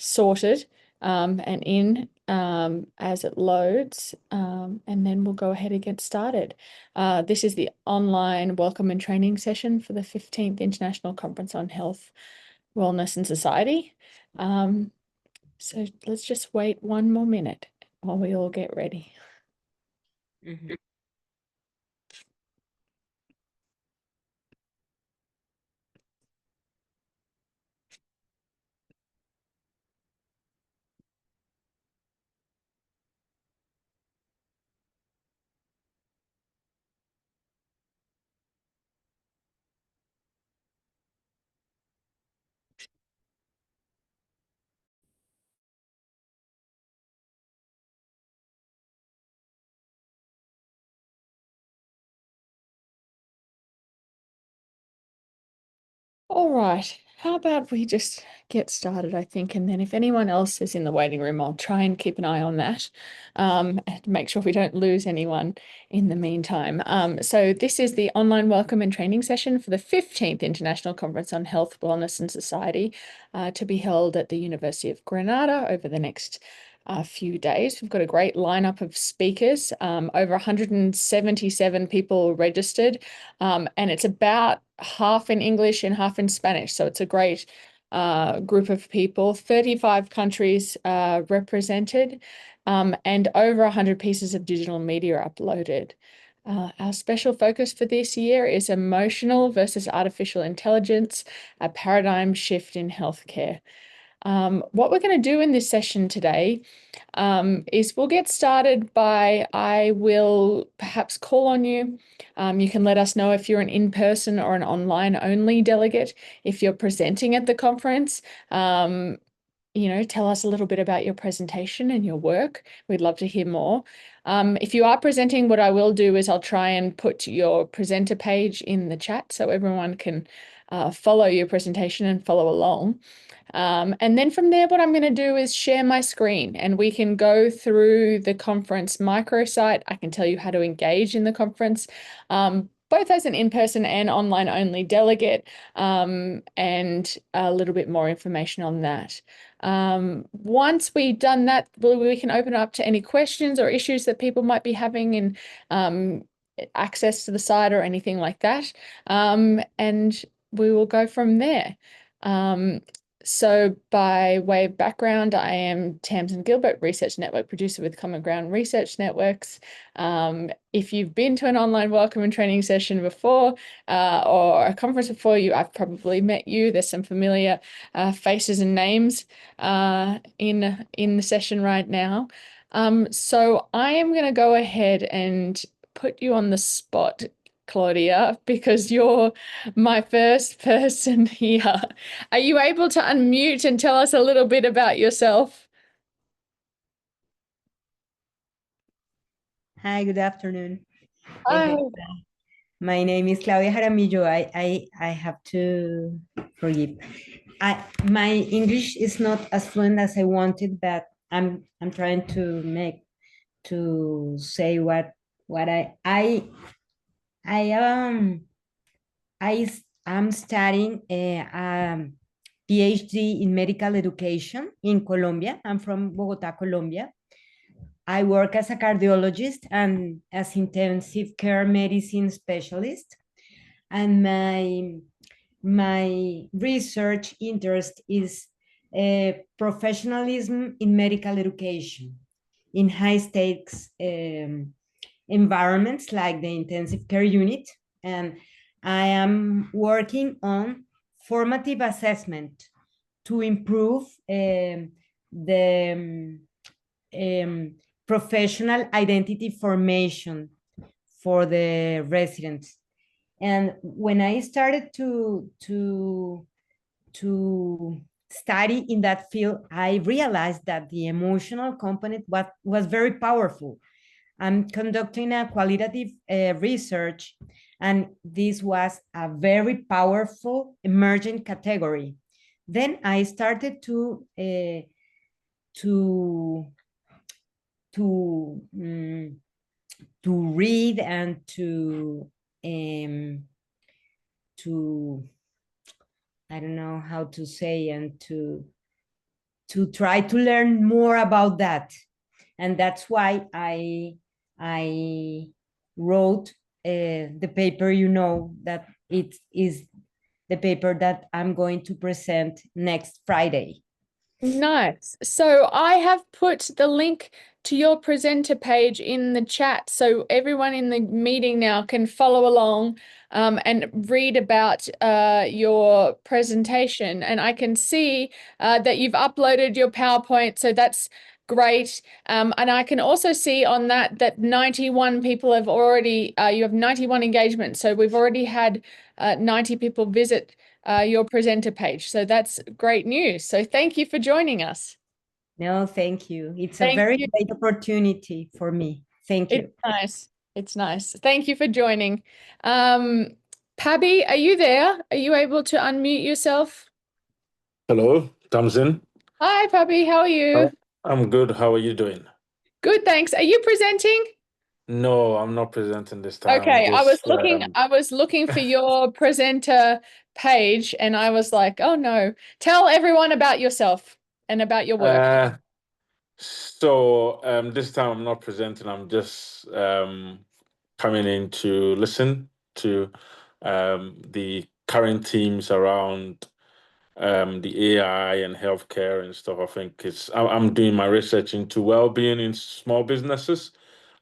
sorted and in as it loads, and then we'll go ahead and get started. This is the online welcome and training session for the 15th International Conference on Health, Wellness and Society. So let's just wait one more minute while we all get ready. Mm-hmm. All right, how about we just get started, I think, and then if anyone else is in the waiting room, I'll try and keep an eye on that and make sure we don't lose anyone in the meantime. So this is the online welcome and training session for the 15th International Conference on Health, Wellness and Society to be held at the University of Granada over the next few days. We've got a great lineup of speakers, over 177 people registered, and it's about half in English and half in Spanish. So it's a great group of people, 35 countries represented, and over 100 pieces of digital media uploaded. Our special focus for this year is emotional versus artificial intelligence, a paradigm shift in healthcare. What we're going to do in this session today is we'll get started by, I will perhaps call on you. You can let us know if you're an in-person or an online only delegate. If you're presenting at the conference, tell us a little bit about your presentation and your work. We'd love to hear more. If you are presenting, what I will do is I'll try and put your presenter page in the chat so everyone can follow your presentation and follow along. And then from there, what I'm going to do is share my screen and we can go through the conference microsite. I can tell you how to engage in the conference, both as an in-person and online only delegate, and a little bit more information on that. Once we've done that, we can open up to any questions or issues that people might be having in access to the site or anything like that. And we will go from there. So by way of background, I am Tamsin Gilbert, Research Network Producer with Common Ground Research Networks. If you've been to an online welcome and training session before or a conference before, I've probably met you. There's some familiar faces and names in the session right now. So I am going to go ahead and put you on the spot, Claudia, because you're my first person here. Are you able to unmute and tell us a little bit about yourself? Hi, good afternoon. Hi. My name is Claudia Jaramillo. I have to forgive. My English is not as fluent as I wanted, but I'm trying to say what I am studying a PhD in medical education in Colombia. I'm from Bogota, Colombia. I work as a cardiologist and as intensive care medicine specialist. And my research interest is professionalism in medical education in high stakes environments like the intensive care unit. And I am working on formative assessment to improve the professional identity formation for the residents. And when I started to study in that field, I realized that the emotional component was very powerful. I'm conducting a qualitative research, and this was a very powerful emerging category. Then I started to to read and to I don't know how to say, and to to try to learn more about that. And that's why I wrote the paper, that it is the paper that I'm going to present next Friday. Nice. So I have put the link to your presenter page in the chat so everyone in the meeting now can follow along and read about your presentation. And I can see that you've uploaded your PowerPoint, so that's great. And I can also see on that 91 people have already, you have 91 engagements. So we've already had 90 people visit your presenter page. So that's great news. So thank you for joining us. No, thank you. It's a Thank very you. great opportunity for me. Thank It's you. nice. It's nice. Thank you for joining. Pabby, are you there? Are you able to unmute yourself? Hello, Tamsin. Hi, Pabby. How are you? I'm good. How are you doing? Good, thanks. Are you presenting? No, I'm not presenting this time. Okay, I was Just looking for your presenter page and I was like, oh no. Tell everyone about yourself and about your work. this time I'm not presenting. I'm just coming in to listen to the current themes around the AI and healthcare and stuff. I think I'm doing my research into well-being in small businesses.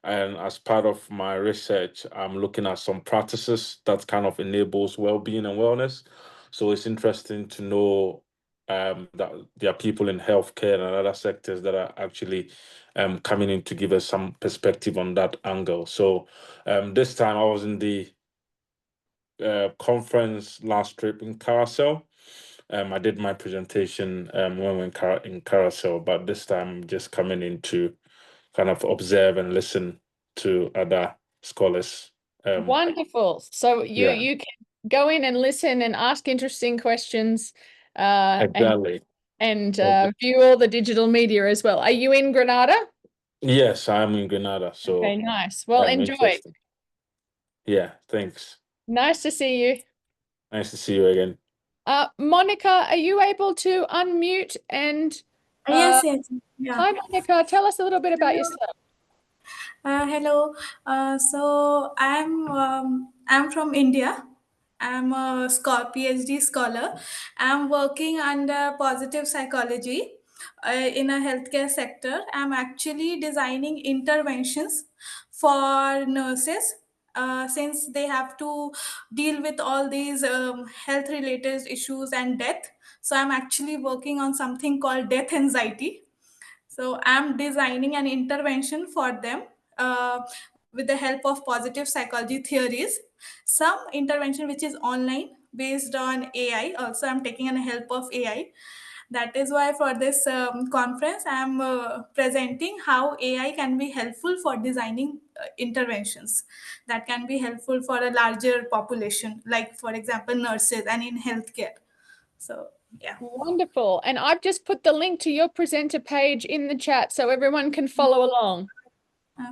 And as part of my research, I'm looking at some practices that kind of enables well-being and wellness. So it's interesting to know that there are people in healthcare and other sectors that are actually coming in to give us some perspective on that angle. So this time I was in the conference last trip in Carousel. I did my presentation when we were in Carousel, but this time I'm just coming in to kind of observe and listen to other scholars. Wonderful. So you Yeah, you can go in and listen and ask interesting questions and exactly. view all the digital media as well. Are you in Granada? Yes, I'm in Grenada, Okay, so nice. Well, enjoy. interesting. Yeah, thanks. Nice to see you. Nice to see you again. Monica, are you able to unmute and Yes, yes, yeah. hi Monica, tell us a little bit about yourself. Hello. So I'm from India. I'm a PhD scholar. I'm working under positive psychology in a healthcare sector. I'm actually designing interventions for nurses since they have to deal with all these health related issues and death. So I'm actually working on something called death anxiety. So I'm designing an intervention for them with the help of positive psychology theories. Some intervention which is online based on AI. Also, I'm taking an help of AI. That is why for this conference, I'm presenting how AI can be helpful for designing interventions that can be helpful for a larger population, like for example, nurses and in healthcare. So yeah. Wonderful. And I've just put the link to your presenter page in the chat so everyone can follow along.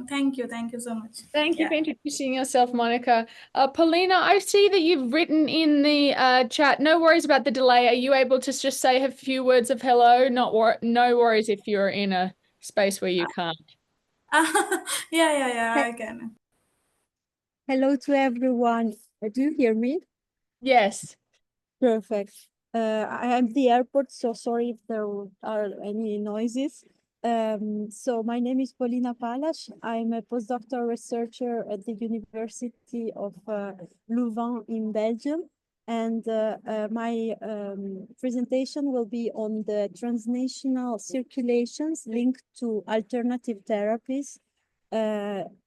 Thank you. Thank you so much. Thank you Yeah. for introducing yourself, Monica. Paulina, I see that you've written in the chat. No worries about the delay. Are you able to just say a few words of hello? No worries if you're in a space where you can't. Yeah, I can. Hello to everyone. Do you hear me? Yes. Perfect. I am at the airport, so sorry if there are any noises. So my name is Paulina Palas. I'm a postdoctoral researcher at the University of Louvain in Belgium. And my presentation will be on the transnational circulations linked to alternative therapies.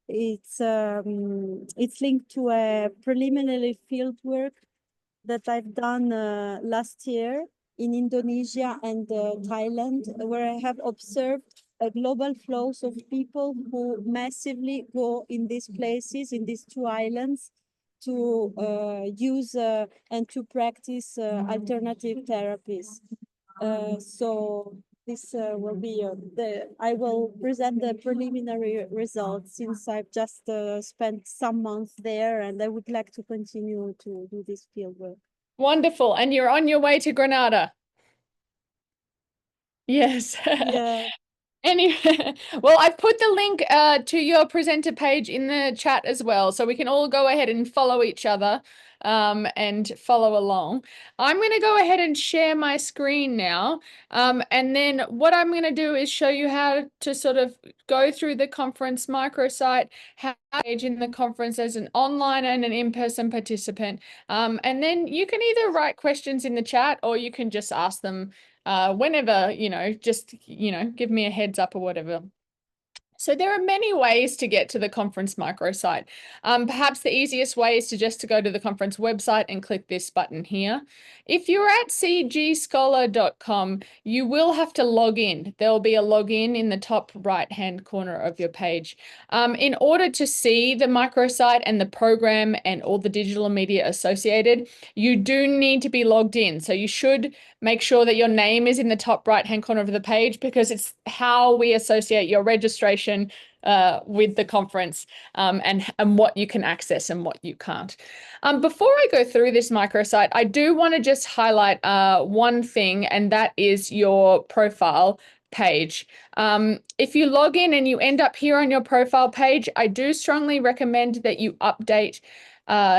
It's linked to a preliminary fieldwork that I've done last year in Indonesia and Thailand, where I have observed global flows of people who massively go in these places, in these two islands, to use and to practice alternative therapies. So this will be I will present the preliminary results since I've just spent some months there and I would like to continue to do this field work. Wonderful. And you're on your way to Granada. Yes. Yeah. Anyway, well, I've put the link to your presenter page in the chat as well, so we can all go ahead and follow each other and follow along. I'm going to go ahead and share my screen now, and then what I'm going to do is show you how to sort of go through the conference microsite, how to engage in the conference as an online and an in-person participant, and then you can either write questions in the chat or you can just ask them whenever, just, give me a heads up or whatever. So there are many ways to get to the conference microsite. Perhaps the easiest way is to go to the conference website and click this button here. If you're at cgscholar.com, you will have to log in. There will be a login in the top right-hand corner of your page. In order to see the microsite and the program and all the digital media associated, you do need to be logged in. So you should make sure that your name is in the top right-hand corner of the page, because it's how we associate your registration with the conference, and what you can access and what you can't. Before I go through this microsite, I do want to just highlight one thing, and that is your profile page. If you log in and you end up here on your profile page, I do strongly recommend that you update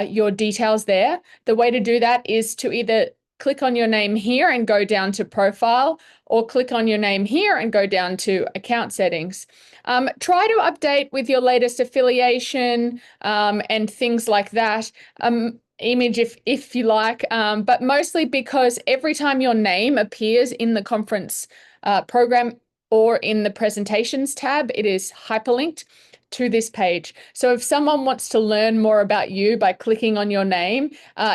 your details there. The way to do that is to either click on your name here and go down to profile, or click on your name here and go down to account settings. Try to update with your latest affiliation and things like that. Image if you like, but mostly because every time your name appears in the conference program or in the presentations tab, it is hyperlinked to this page. So if someone wants to learn more about you by clicking on your name,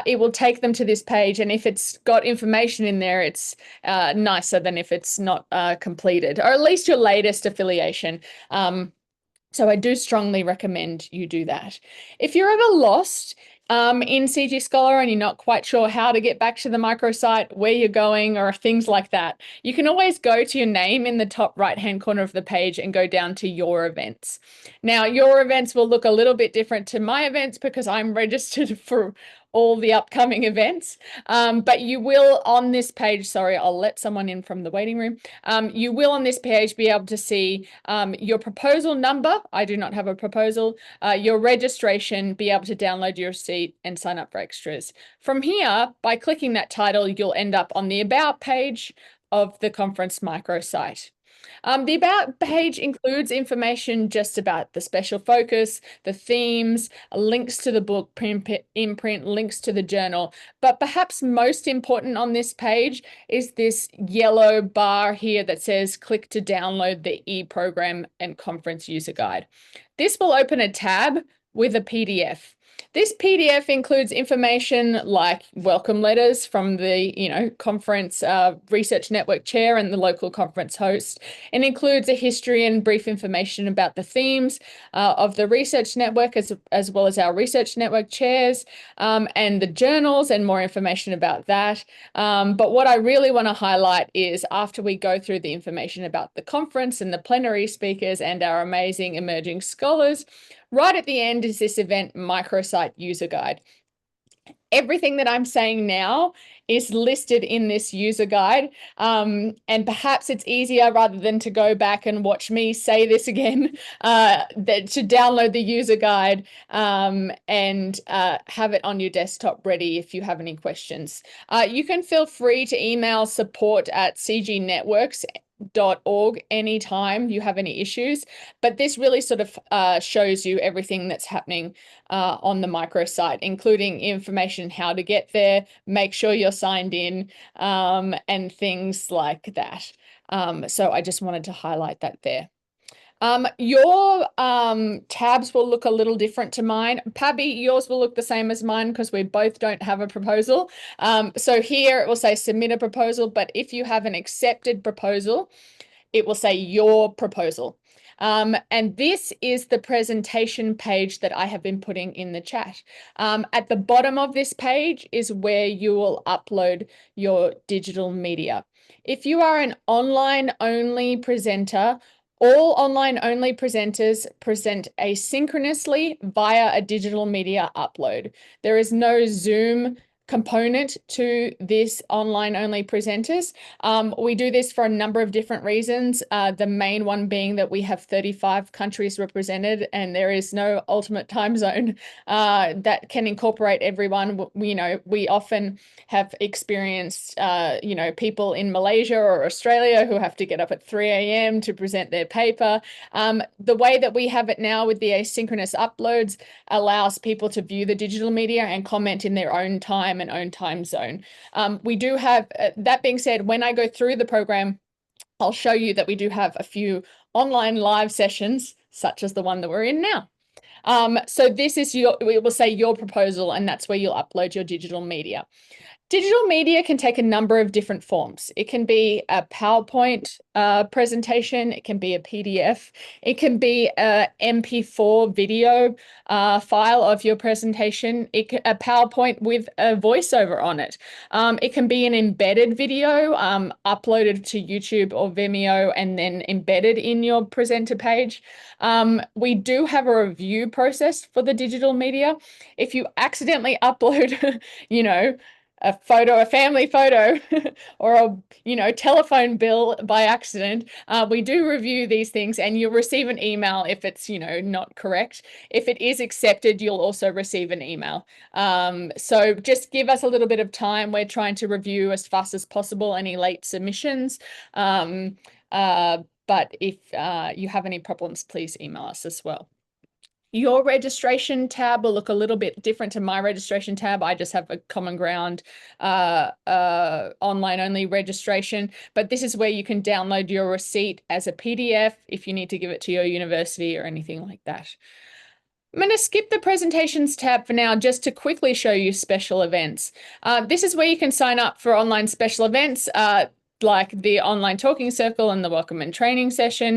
it will take them to this page. And if it's got information in there, it's nicer than if it's not completed, or at least your latest affiliation. So I do strongly recommend you do that. If you're ever lost in CG Scholar and you're not quite sure how to get back to the microsite, where you're going, or things like that, you can always go to your name in the top right-hand corner of the page and go down to your events. Now, your events will look a little bit different to my events because I'm registered for all the upcoming events, but you will on this page, sorry, I'll let someone in from the waiting room. You will on this page be able to see your proposal number. I do not have a proposal. Your registration, be able to download your receipt and sign up for extras. From here, by clicking that title, you'll end up on the About page of the conference microsite. The About page includes information just about the special focus, the themes, links to the book imprint, links to the journal. But perhaps most important on this page is this yellow bar here that says click to download the e-program and conference user guide. This will open a tab with a PDF. This PDF includes information like welcome letters from the, conference research network chair and the local conference host. It includes a history and brief information about the themes of the research network, as well as our research network chairs, and the journals, and more information about that. But what I really want to highlight is, after we go through the information about the conference and the plenary speakers and our amazing emerging scholars, right at the end is this event microsite user guide. Everything that I'm saying now is listed in this user guide. And perhaps it's easier, rather than to go back and watch me say this again, to download the user guide and have it on your desktop ready if you have any questions. You can feel free to email support@cgnetworks.org anytime you have any issues, but this really sort of shows you everything that's happening on the microsite, including information how to get there, make sure you're signed in, and things like that. So I just wanted to highlight that there. Your tabs will look a little different to mine. Pabby, yours will look the same as mine because we both don't have a proposal. So here it will say submit a proposal, but if you have an accepted proposal, it will say your proposal. And this is the presentation page that I have been putting in the chat. At the bottom of this page is where you will upload your digital media. If you are an online only presenter, all online only presenters present asynchronously via a digital media upload. There is no Zoom component to this online only presenters. We do this for a number of different reasons. The main one being that we have 35 countries represented and there is no ultimate time zone that can incorporate everyone. We often have experienced, people in Malaysia or Australia who have to get up at 3 a.m. to present their paper. The way that we have it now with the asynchronous uploads allows people to view the digital media and comment in their own time and own time zone. We do have, that being said, when I go through the program, I'll show you that we do have a few online live sessions, such as the one that we're in now. So this is we will say your proposal, and that's where you'll upload your digital media. Digital media can take a number of different forms. It can be a PowerPoint presentation. It can be a PDF. It can be a MP4 video file of your presentation. A PowerPoint with a voiceover on it. It can be an embedded video uploaded to YouTube or Vimeo and then embedded in your presenter page. We do have a review process for the digital media. If you accidentally upload, a family photo or a telephone bill by accident, we do review these things and you'll receive an email if it's not correct. If it is accepted, you'll also receive an email. So just give us a little bit of time. We're trying to review as fast as possible any late submissions. But if you have any problems, please email us as well. Your registration tab will look a little bit different to my registration tab. I just have a Common Ground online only registration, but this is where you can download your receipt as a PDF if you need to give it to your university or anything like that. I'm going to skip the presentations tab for now just to quickly show you special events. This is where you can sign up for online special events. Like the online talking circle and the welcome and training session,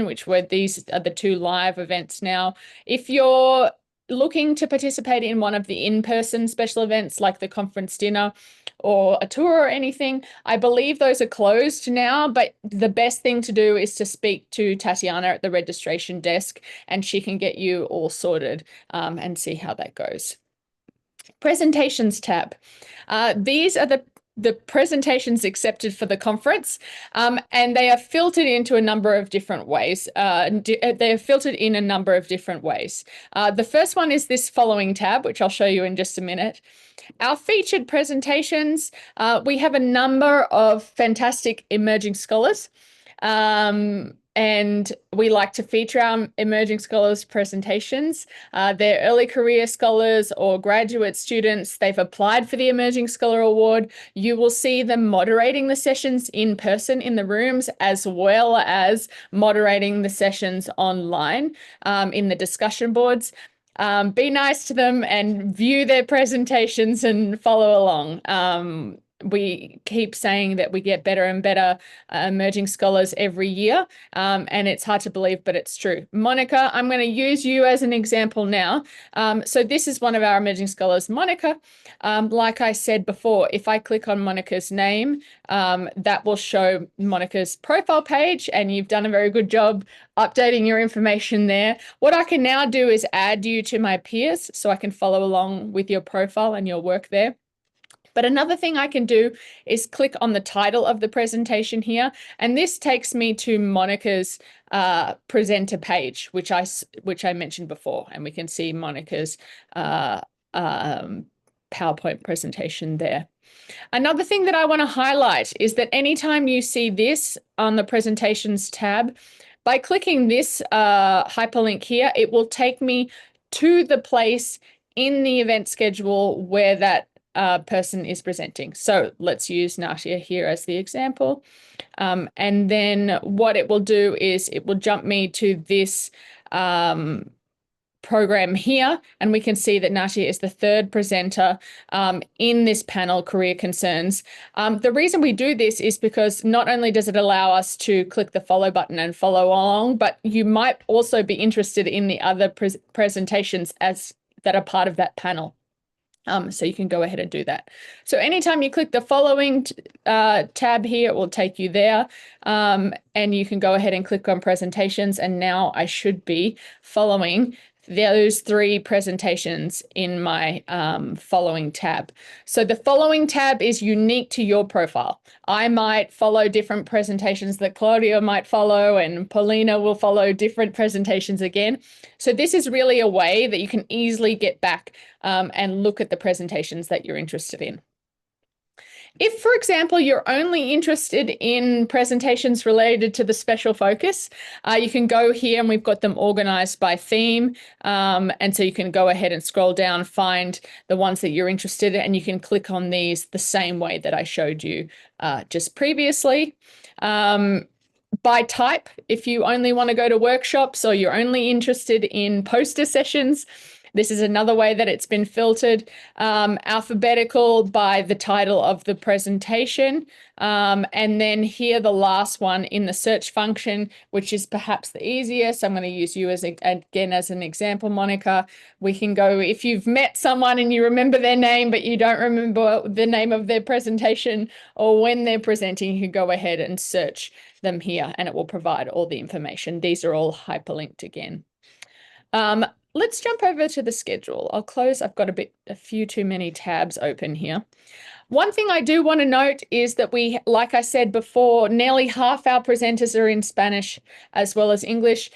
these are the two live events now. If you're looking to participate in one of the in-person special events like the conference dinner or a tour or anything, I believe those are closed now, but the best thing to do is to speak to Tatiana at the registration desk and she can get you all sorted and see how that goes. Presentations tab. These are the presentations accepted for the conference, and they are filtered into a number of different ways. They are filtered in a number of different ways. The first one is this following tab, which I'll show you in just a minute. Our featured presentations, we have a number of fantastic emerging scholars. And we like to feature our emerging scholars presentations. They're early career scholars or graduate students. They've applied for the Emerging Scholar Award. You will see them moderating the sessions in person in the rooms, as well as moderating the sessions online in the discussion boards. Be nice to them and view their presentations and follow along. We keep saying that we get better and better emerging scholars every year, and it's hard to believe, but it's true. Monica, I'm going to use you as an example now. So this is one of our emerging scholars, Monica. Like I said before, if I click on Monica's name, that will show Monica's profile page, and you've done a very good job updating your information there. What I can now do is add you to my peers so I can follow along with your profile and your work there. But another thing I can do is click on the title of the presentation here, and this takes me to Monica's presenter page, which I mentioned before, and we can see Monica's PowerPoint presentation there. Another thing that I want to highlight is that anytime you see this on the presentations tab, by clicking this hyperlink here, it will take me to the place in the event schedule where that person is presenting. So let's use Natia here as the example. And then what it will do is it will jump me to this program here, and we can see that Natia is the third presenter in this panel, Career Concerns. The reason we do this is because not only does it allow us to click the follow button and follow along, but you might also be interested in the other presentations that are part of that panel. So you can go ahead and do that. So anytime you click the following tab here, it will take you there, and you can go ahead and click on presentations. And now I should be following those 3 presentations in my following tab. So the following tab is unique to your profile. I might follow different presentations that Claudia might follow, and Paulina will follow different presentations again. So this is really a way that you can easily get back and look at the presentations that you're interested in. If, for example, you're only interested in presentations related to the special focus, you can go here and we've got them organized by theme. And so you can go ahead and scroll down, find the ones that you're interested in, and you can click on these the same way that I showed you just previously. By type, if you only want to go to workshops or you're only interested in poster sessions, this is another way that it's been filtered. Alphabetical by the title of the presentation. And then here, the last one in the search function, which is perhaps the easiest. I'm going to use you as again as an example, Monica. We can go, if you've met someone and you remember their name, but you don't remember the name of their presentation or when they're presenting, you can go ahead and search them here and it will provide all the information. These are all hyperlinked again. Let's jump over to the schedule. I'll close. I've got a few too many tabs open here. One thing I do want to note is that we, like I said before, nearly half our presenters are in Spanish as well as English.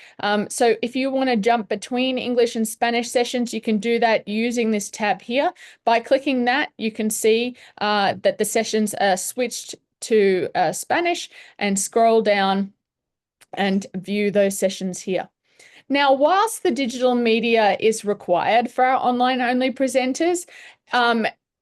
So if you want to jump between English and Spanish sessions, you can do that using this tab here. By clicking that, you can see that the sessions are switched to Spanish, and scroll down and view those sessions here. Now, whilst the digital media is required for our online-only presenters,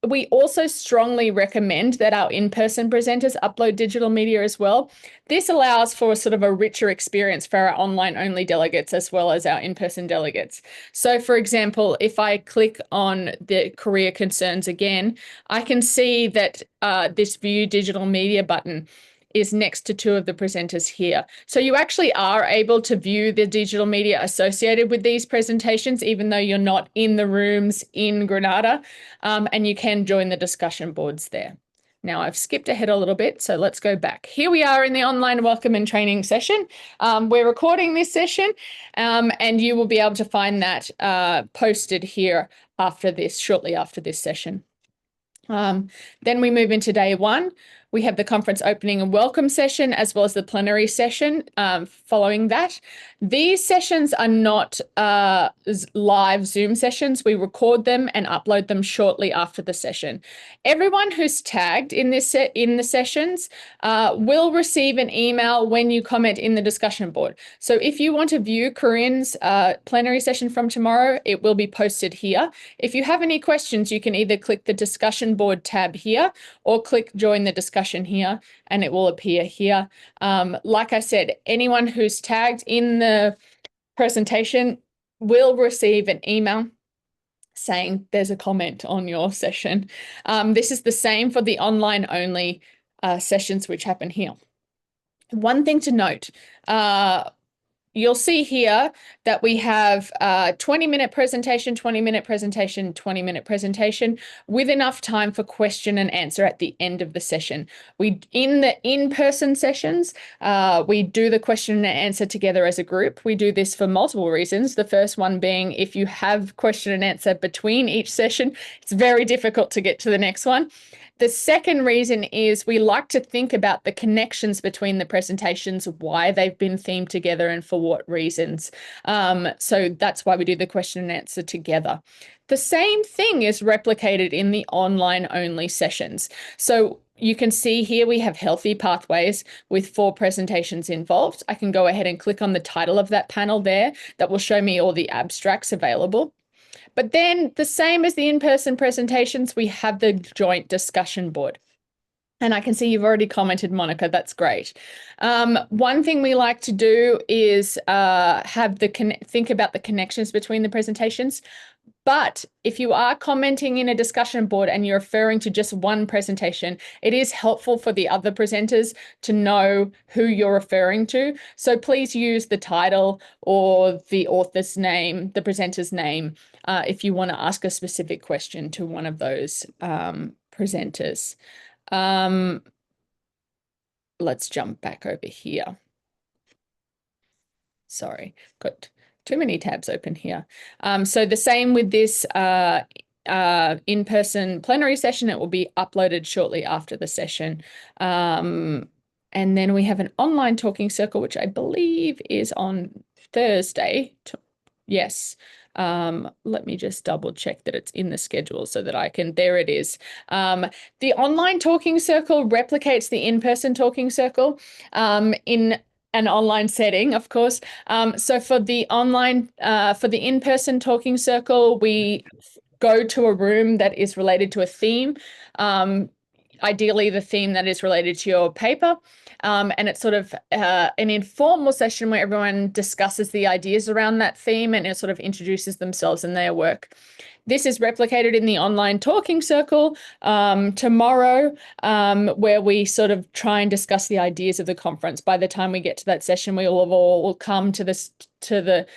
we also strongly recommend that our in-person presenters upload digital media as well. This allows for sort of a richer experience for our online-only delegates as well as our in-person delegates. So, for example, if I click on the career concerns again, I can see that this View Digital Media button is next to 2 of the presenters here. So you actually are able to view the digital media associated with these presentations, even though you're not in the rooms in Granada, and you can join the discussion boards there. Now I've skipped ahead a little bit, so let's go back. Here we are in the online welcome and training session. We're recording this session, and you will be able to find that posted here after this, shortly after this session. Then we move into day 1. We have the conference opening and welcome session, as well as the plenary session following that. These sessions are not live Zoom sessions. We record them and upload them shortly after the session. Everyone who's tagged in this in the sessions will receive an email when you comment in the discussion board. So if you want to view Corinne's plenary session from tomorrow, it will be posted here. If you have any questions, you can either click the discussion board tab here or click join the discussion here, and it will appear here. Like I said, anyone who's tagged in the presentation will receive an email saying there's a comment on your session. This is the same for the online only sessions which happen here. One thing to note, you'll see here that we have 20-minute presentation, 20-minute presentation, 20-minute presentation with enough time for question and answer at the end of the session. In the in-person sessions, we do the question and answer together as a group. We do this for multiple reasons. The first one being if you have question and answer between each session, it's very difficult to get to the next one. The second reason is we like to think about the connections between the presentations, why they've been themed together and for what reasons. So that's why we do the question and answer together. The same thing is replicated in the online only sessions. So you can see here we have healthy pathways with 4 presentations involved. I can go ahead and click on the title of that panel there. That will show me all the abstracts available. But then the same as the in-person presentations, we have the joint discussion board. And I can see you've already commented, Monica, that's great. One thing we like to do is think about the connections between the presentations. But if you are commenting in a discussion board and you're referring to just one presentation, it is helpful for the other presenters to know who you're referring to. So please use the title or the author's name, the presenter's name, if you want to ask a specific question to one of those presenters. Let's jump back over here. Sorry, got too many tabs open here. So the same with this in-person plenary session. It will be uploaded shortly after the session. And then we have an online talking circle, which I believe is on Thursday. Yes. Let me just double check that it's in the schedule so that I can, there it is. The online talking circle replicates the in-person talking circle in an online setting, of course. So for the online, for the in-person talking circle, we go to a room that is related to a theme. Ideally the theme that is related to your paper. And it's sort of an informal session where everyone discusses the ideas around that theme and it sort of introduces themselves and their work. This is replicated in the online talking circle tomorrow, where we sort of try and discuss the ideas of the conference. By the time we get to that session, we will have all come to this the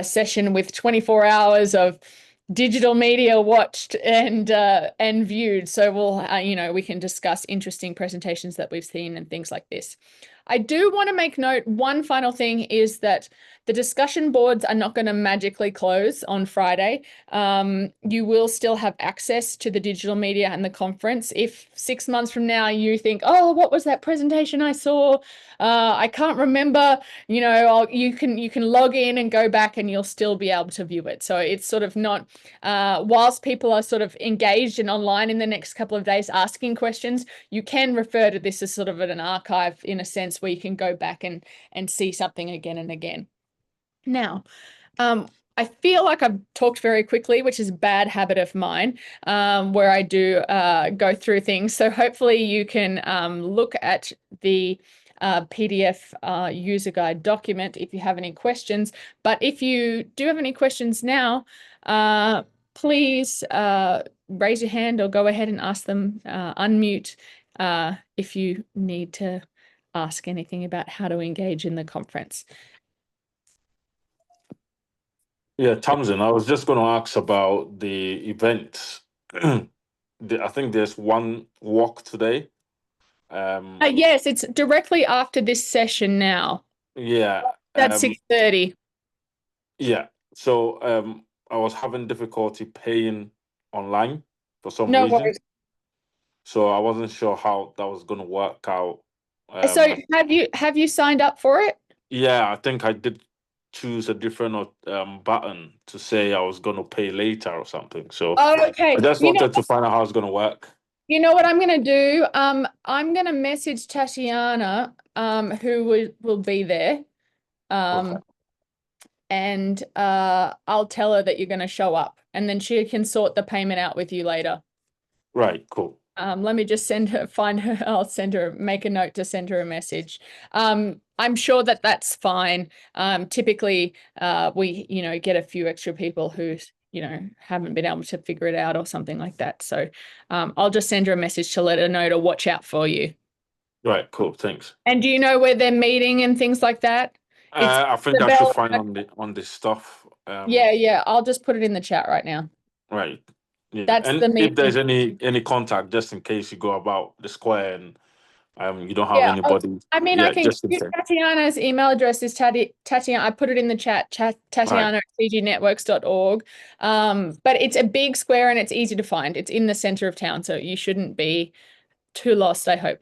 session with 24 hours of digital media watched and viewed. So we'll, you know, we can discuss interesting presentations that we've seen and things like this. I do want to make note, one final thing is that the discussion boards are not going to magically close on Friday. You will still have access to the digital media and the conference. If 6 months from now you think, oh, what was that presentation I saw? I can't remember, you know, you can log in and go back and you'll still be able to view it. So it's sort of not, whilst people are sort of engaged and online in the next couple of days asking questions, you can refer to this as sort of an archive in a sense where you can go back and see something again and again. Now, I feel like I've talked very quickly, which is a bad habit of mine, where I do go through things. So hopefully you can look at the PDF user guide document if you have any questions. But if you do have any questions now, please raise your hand or go ahead and ask them, unmute if you need to ask anything about how to engage in the conference. Yeah, Tamsin, I was just going to ask about the event. I think there's one walk today. Yes, it's directly after this session now. Yeah. That's 6:30. Yeah. So I was having difficulty paying online for some No reason. worries. So I wasn't sure how that was going to work out. So have you signed up for it? Yeah, I think I did choose a different button to say I was going to pay later or something. So Oh, okay. I just wanted to find out how it's going to work. You know what I'm going to do? I'm going to message Tatiana, who will be there. Okay. And I'll tell her that you're going to show up and then she can sort the payment out with you later. Right, cool. Let me just find her. I'll send her, make a note to send her a message. I'm sure that that's fine. Typically, we, you know, get a few extra people who, you know, haven't been able to figure it out or something like that. So I'll just send her a message to let her know to watch out for you. Right, cool. Thanks. And do you know where they're meeting and things like that? I think I should find on the stuff. Yeah. I'll just put it in the chat right now. Right. Yeah. That's and the meeting. If there's any contact, just in case you go about the square and you don't have anybody. I mean, I can give you Tatiana's email address is Tatiana. I put it in the chat, Tatiana at cgnetworks.org. But it's a big square and it's easy to find. It's in the center of town, so you shouldn't be too lost, I hope.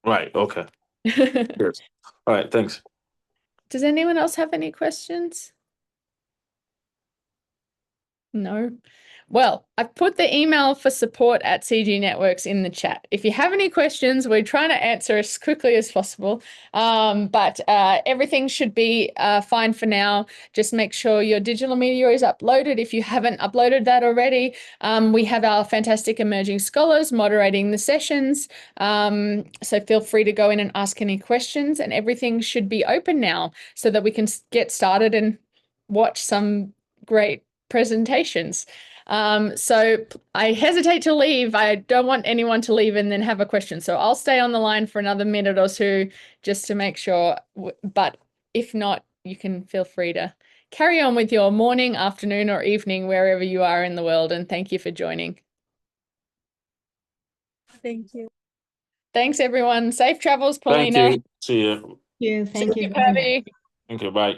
Right. Okay. Yes. All right. Thanks. Does anyone else have any questions? No. Well, I've put the email for support at CG Networks in the chat. If you have any questions, we're trying to answer as quickly as possible. But everything should be fine for now. Just make sure your digital media is uploaded. If you haven't uploaded that already, we have our fantastic emerging scholars moderating the sessions. So feel free to go in and ask any questions, and everything should be open now so that we can get started and watch some great presentations. So I hesitate to leave. I don't want anyone to leave and then have a question. So I'll stay on the line for another minute or two just to make sure. But if not, you can feel free to carry on with your morning, afternoon, or evening, wherever you are in the world. And thank you for joining. Thank you. Thanks, everyone. Safe travels, Paulina. Thank you. See you. Thank you. Thank you, Patty. Thank you. Bye.